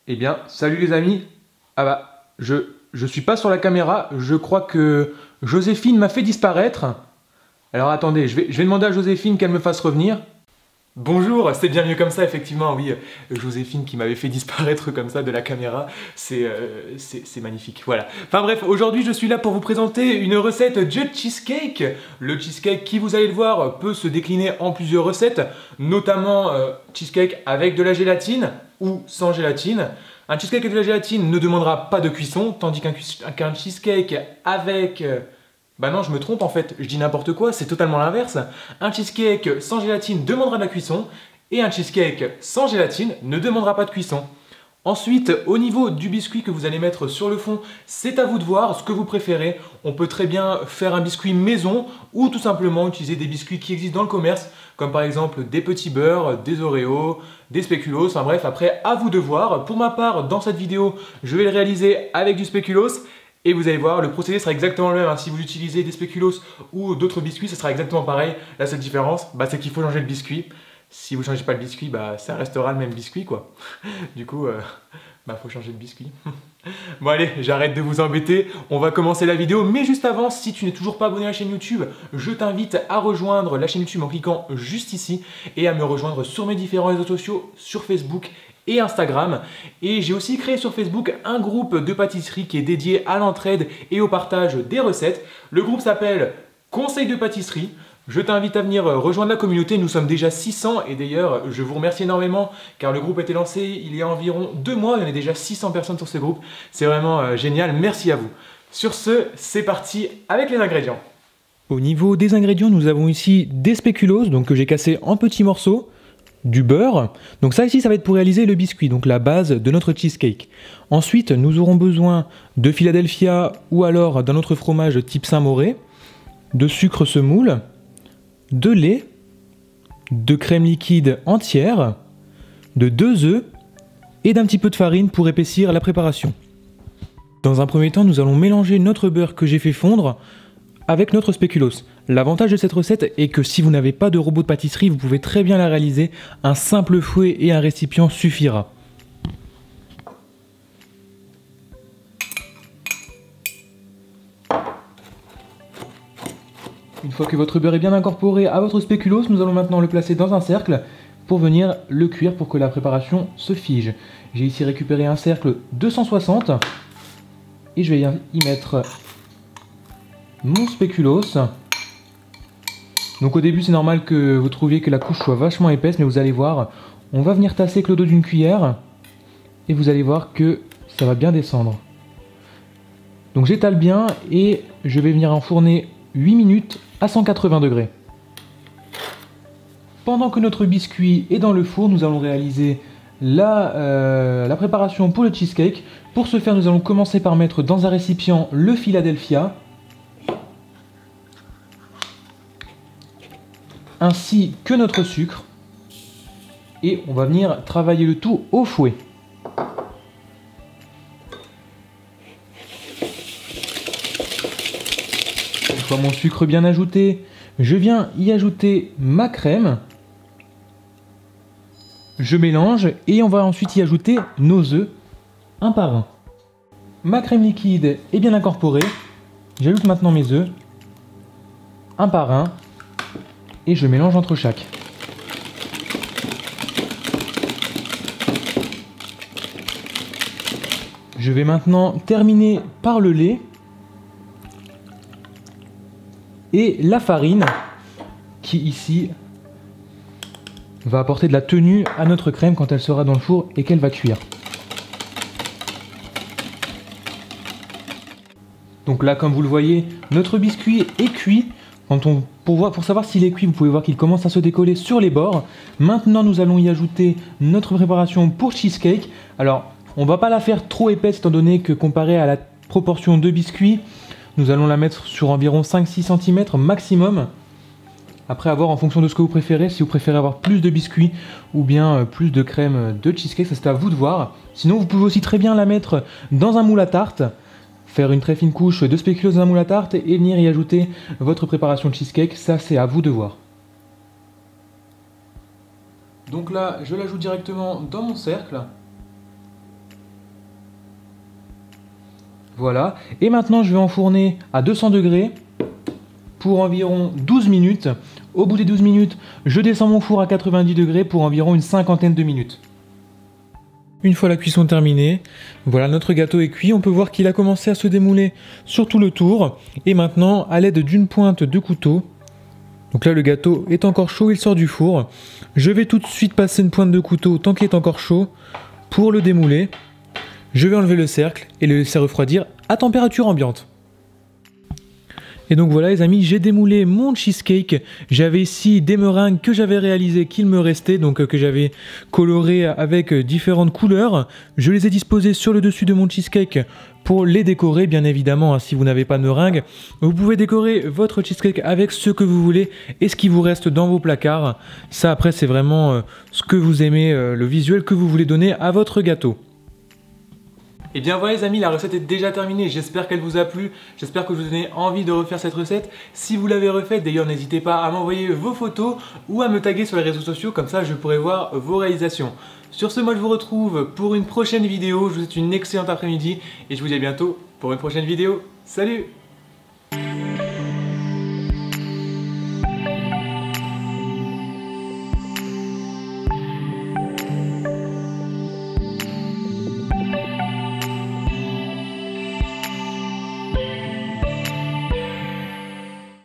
Eh bien, salut les amis. Ah bah, je suis pas sur la caméra. Je crois que Joséphine m'a fait disparaître. Alors attendez, je vais demander à Joséphine qu'elle me fasse revenir. Bonjour, c'est bien mieux comme ça, effectivement, oui. Joséphine qui m'avait fait disparaître comme ça de la caméra, c'est magnifique, voilà. Enfin bref, aujourd'hui je suis là pour vous présenter une recette de cheesecake. Le cheesecake qui, vous allez le voir, peut se décliner en plusieurs recettes, notamment cheesecake avec de la gélatine ou sans gélatine. Un cheesecake avec de la gélatine ne demandera pas de cuisson, tandis qu'un cheesecake avec... Bah non, je me trompe en fait, je dis n'importe quoi, c'est totalement l'inverse. Un cheesecake sans gélatine demandera de la cuisson et un cheesecake sans gélatine ne demandera pas de cuisson. Ensuite, au niveau du biscuit que vous allez mettre sur le fond, c'est à vous de voir ce que vous préférez. On peut très bien faire un biscuit maison ou tout simplement utiliser des biscuits qui existent dans le commerce, comme par exemple des petits beurres, des Oreos, des spéculoos, enfin bref, après à vous de voir. Pour ma part, dans cette vidéo, je vais le réaliser avec du spéculoos. Et vous allez voir, le procédé sera exactement le même. Si vous utilisez des spéculoos ou d'autres biscuits, ce sera exactement pareil. La seule différence, c'est qu'il faut changer le biscuit. Si vous ne changez pas le biscuit, ça restera le même biscuit, quoi. Du coup, faut changer le biscuit. Bon allez, j'arrête de vous embêter, on va commencer la vidéo. Mais juste avant, si tu n'es toujours pas abonné à la chaîne YouTube, je t'invite à rejoindre la chaîne YouTube en cliquant juste ici et à me rejoindre sur mes différents réseaux sociaux, sur Facebook et Instagram. Et j'ai aussi créé sur Facebook un groupe de pâtisserie qui est dédié à l'entraide et au partage des recettes. Le groupe s'appelle Conseil de pâtisserie. Je t'invite à venir rejoindre la communauté, nous sommes déjà 600 et d'ailleurs je vous remercie énormément car le groupe a été lancé il y a environ 2 mois, il y en a déjà 600 personnes sur ce groupe, c'est vraiment génial, merci à vous. Sur ce, c'est parti avec les ingrédients. Au niveau des ingrédients, nous avons ici des spéculoos, donc que j'ai cassé en petits morceaux, du beurre, donc ça ici ça va être pour réaliser le biscuit, donc la base de notre cheesecake. Ensuite, nous aurons besoin de Philadelphia ou alors d'un autre fromage type Saint-Mauré, de sucre semoule, de lait, de crème liquide entière, de 2 œufs et d'un petit peu de farine pour épaissir la préparation. Dans un premier temps, nous allons mélanger notre beurre que j'ai fait fondre avec notre spéculoos. L'avantage de cette recette est que si vous n'avez pas de robot de pâtisserie, vous pouvez très bien la réaliser. Un simple fouet et un récipient suffira. Une fois que votre beurre est bien incorporé à votre spéculoos, nous allons maintenant le placer dans un cercle pour venir le cuire pour que la préparation se fige. J'ai ici récupéré un cercle 260 et je vais y mettre mon spéculoos. Donc au début c'est normal que vous trouviez que la couche soit vachement épaisse, mais vous allez voir, on va venir tasser avec le dos d'une cuillère et vous allez voir que ça va bien descendre. Donc j'étale bien et je vais venir enfourner 8 minutes à 180 degrés. Pendant que notre biscuit est dans le four, nous allons réaliser la préparation pour le cheesecake. Pour ce faire, nous allons commencer par mettre dans un récipient le Philadelphia, ainsi que notre sucre, et on va venir travailler le tout au fouet. Une fois mon sucre bien ajouté, je viens y ajouter ma crème. Je mélange et on va ensuite y ajouter nos œufs, un par un. Ma crème liquide est bien incorporée. J'ajoute maintenant mes œufs, un par un, et je mélange entre chaque. Je vais maintenant terminer par le lait et la farine qui ici va apporter de la tenue à notre crème quand elle sera dans le four et qu'elle va cuire. Donc là, comme vous le voyez, notre biscuit est cuit. Pour savoir s'il est cuit, vous pouvez voir qu'il commence à se décoller sur les bords. Maintenant, nous allons y ajouter notre préparation pour cheesecake. Alors, on ne va pas la faire trop épaisse étant donné que comparé à la proportion de biscuits, nous allons la mettre sur environ 5-6 cm maximum. Après, avoir en fonction de ce que vous préférez, si vous préférez avoir plus de biscuits ou bien plus de crème de cheesecake, ça c'est à vous de voir. Sinon, vous pouvez aussi très bien la mettre dans un moule à tarte, faire une très fine couche de spéculoos dans un moule à tarte et venir y ajouter votre préparation de cheesecake, ça c'est à vous de voir. Donc là, je l'ajoute directement dans mon cercle. Voilà. Et maintenant, je vais enfourner à 200 degrés pour environ 12 minutes. Au bout des 12 minutes, je descends mon four à 90 degrés pour environ une cinquantaine de minutes. Une fois la cuisson terminée, voilà, notre gâteau est cuit. On peut voir qu'il a commencé à se démouler sur tout le tour. Et maintenant, à l'aide d'une pointe de couteau, donc là le gâteau est encore chaud, il sort du four. Je vais tout de suite passer une pointe de couteau tant qu'il est encore chaud pour le démouler. Je vais enlever le cercle et le laisser refroidir à température ambiante. Et donc voilà les amis, j'ai démoulé mon cheesecake. J'avais ici des meringues que j'avais réalisées, qu'il me restait, donc que j'avais colorées avec différentes couleurs. Je les ai disposées sur le dessus de mon cheesecake pour les décorer, bien évidemment, hein, si vous n'avez pas de meringues. Vous pouvez décorer votre cheesecake avec ce que vous voulez et ce qui vous reste dans vos placards. Ça après c'est vraiment ce que vous aimez, le visuel que vous voulez donner à votre gâteau. Et bien voilà les amis, la recette est déjà terminée, j'espère qu'elle vous a plu, j'espère que je vous donne envie de refaire cette recette. Si vous l'avez refaite, d'ailleurs n'hésitez pas à m'envoyer vos photos ou à me taguer sur les réseaux sociaux, comme ça je pourrai voir vos réalisations. Sur ce, moi je vous retrouve pour une prochaine vidéo, je vous souhaite une excellente après-midi et je vous dis à bientôt pour une prochaine vidéo. Salut!